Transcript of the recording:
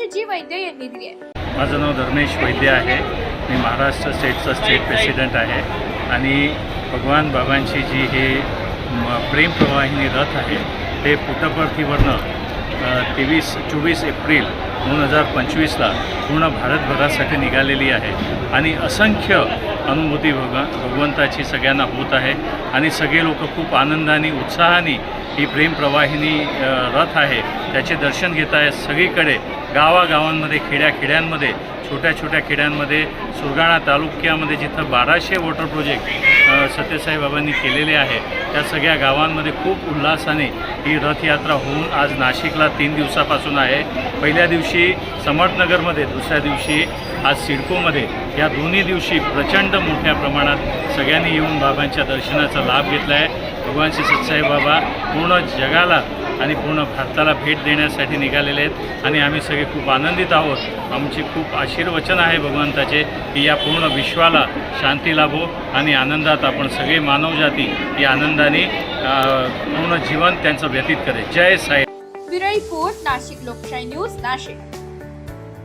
जी वैद्य यांनी दिली आहे। माझं नाव धर्मेश वैद्य आहे। मी महाराष्ट्र स्टेटचा स्टेट प्रेसिडेंट आहे आणि भगवान बाबांची जी हे प्रेम प्रवाहिनी रथ आहे ते पुटपर्तीवरनं 24 एप्रिल 2025ला पूर्ण भारतभरासाठी निघालेली आहे आणि असंख्य अनुभूती भगवंताची सगळ्यांना होत आहे आणि सगळे लोक खूप आनंदाने उत्साहाने ही प्रेम प्रवाहिनी रथ आहे त्याचे दर्शन घेत आहेत। सगळीकडे गावागावांमध्ये खेड्याखेड्यांमध्ये छोट्या छोट्या खेड्यांमध्ये सुरगाणा तालुक्यामध्ये जिथं 1200 वॉटर प्रोजेक्ट सत्यसाई बाबांनी केलेले आहे त्या सगळ्या गावांमध्ये खूप उल्हासाने ही रथयात्रा होऊन आज नाशिकला 3 दिवसापासून आहे। पहिल्या दिवशी समर्थनगरमध्ये, दुसऱ्या दिवशी आज सिडकोमध्ये, या दोन्ही दिवशी प्रचंड मोठ्या प्रमाणात सगळ्यांनी येऊन बाबांच्या दर्शनाचा लाभ घेतला आहे। भगवान श्री सत्यसाई बाबा पूर्ण जगाला आणि पूर्ण भारताला भेट देण्यासाठी निघालेले आहेत आणि आम्ही सगळे खूप आनंदित आहोत। आमची खूप आशीर्वचन आहे भगवंताचे की या पूर्ण विश्वाला शांती लाभो आणि आनंदात आपण सगळे मानवजाती या आनंदाने पूर्ण जीवन त्यांचं व्यतीत करे। जय साई। ब्युरो रिपोर्ट, नाशिक लोकशाही न्यूज, नाशिक।